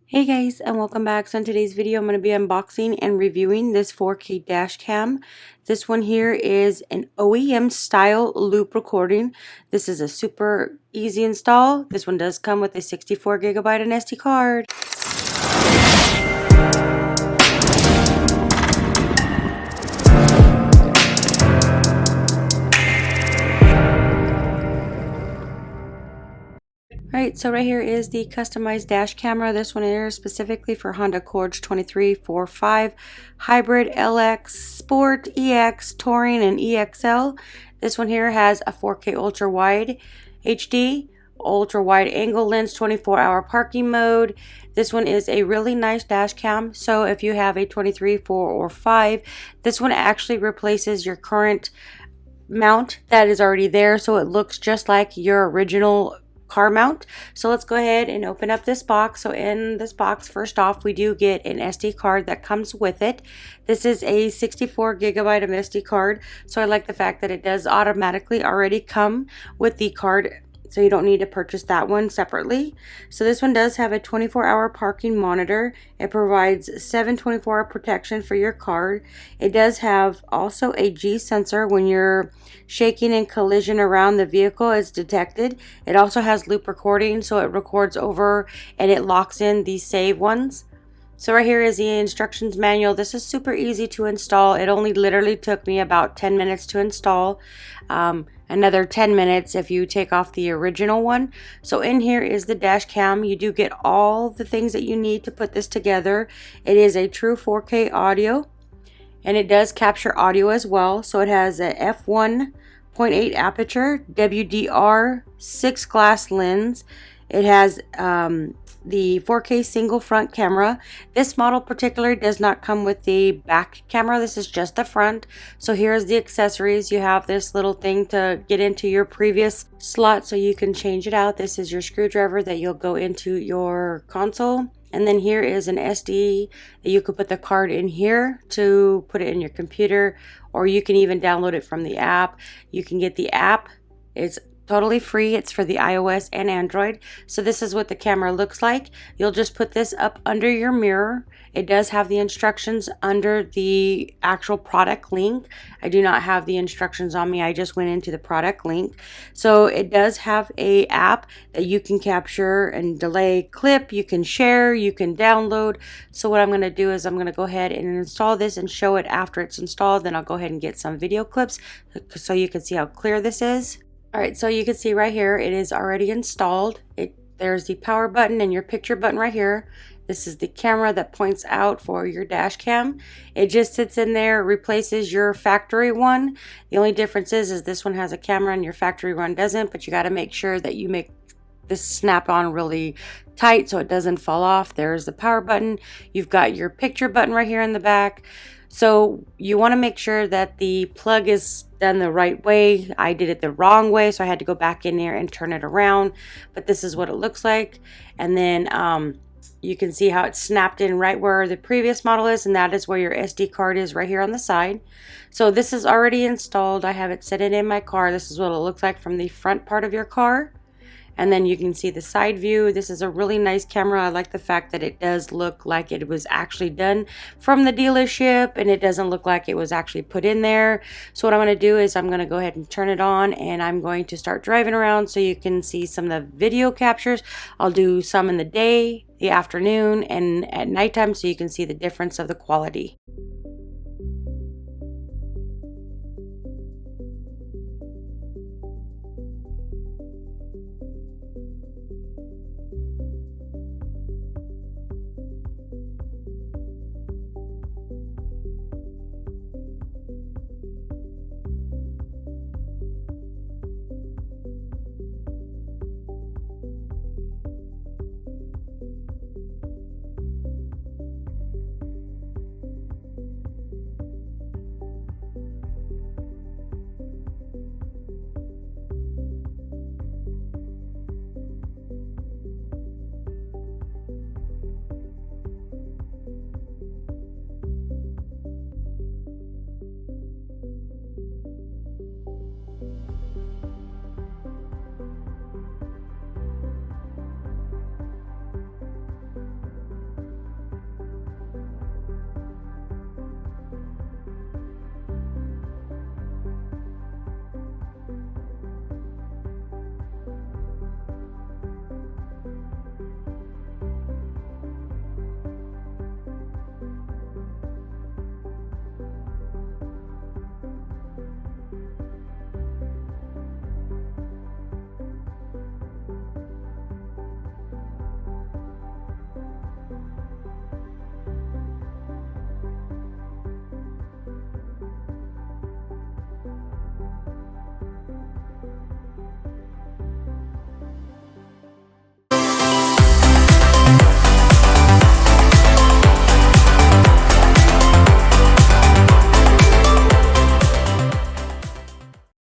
Hey guys, and welcome back. So in today's video I'm going to be unboxing and reviewing this 4K dash cam. This one here is an OEM style loop recording. This is a super easy install. This one does come with a 64GB and SD card. Alright, so right here is the customized dash camera. This one here is specifically for Honda Accords 2345, Hybrid, LX, Sport, EX, Touring, and EXL. This one here has a 4K ultra wide HD, ultra wide angle lens, 24-hour parking mode. This one is a really nice dash cam. So if you have a 23, 4, or 5, this one actually replaces your current mount that is already there, so it looks just like your original car mount. So let's go ahead and open up this box. So in this box, first off, we do get an SD card that comes with it. This is a 64GB of SD card, so I like the fact that it does automatically already come with the card, so you don't need to purchase that one separately. So this one does have a 24-hour parking monitor. It provides 7 24-hour protection for your card. It does have also a G sensor. When you're shaking and collision around the vehicle, it's detected. It also has loop recording, so it records over and it locks in these save ones. So right here is the instructions manual. This is super easy to install. It only literally took me about 10 minutes to install. Another 10 minutes if you take off the original one. So in here is the dash cam. You do get all the things that you need to put this together. It is a true 4K audio, and it does capture audio as well. So it has a f1.8 aperture, WDR 6 glass lens. It has the 4K single front camera. This model particularly does not come with the back camera. This is just the front. So here's the accessories. You have this little thing to get into your previous slot so you can change it out. This is your screwdriver that you'll go into your console. And then here is an SD that you could put the card in here to put it in your computer, or you can even download it from the app. You can get the app. It's totally free. It's for the iOS and Android. So this is what the camera looks like. You'll just put this up under your mirror. It does have the instructions under the actual product link. I do not have the instructions on me. I just went into the product link. So it does have a app that you can capture and delay clip. You can share, you can download. So what I'm going to do is I'm going to go ahead and install this and show it after it's installed. Then I'll go ahead and get some video clips so you can see how clear this is. Alright, so you can see right here, it is already installed. There's the power button and your picture button right here. This is the camera that points out for your dash cam. It just sits in there, replaces your factory one. The only difference is this one has a camera and your factory one doesn't, but you got to make sure that you make this snap on really tight so it doesn't fall off. There's the power button. You've got your picture button right here in the back. So you want to make sure that the plug is done the right way. I did it the wrong way, so I had to go back in there and turn it around. But this is what it looks like. And then you can see how it's snapped in right where the previous model is, and that is where your SD card is right here on the side. So this is already installed. I have it sitting in my car. This is what it looks like from the front part of your car. And then you can see the side view. This is a really nice camera. I like the fact that it does look like it was actually done from the dealership, and it doesn't look like it was actually put in there. So what I'm going to do is I'm going to go ahead and turn it on, and I'm going to start driving around so you can see some of the video captures. I'll do some in the day, the afternoon, and at nighttime so you can see the difference of the quality.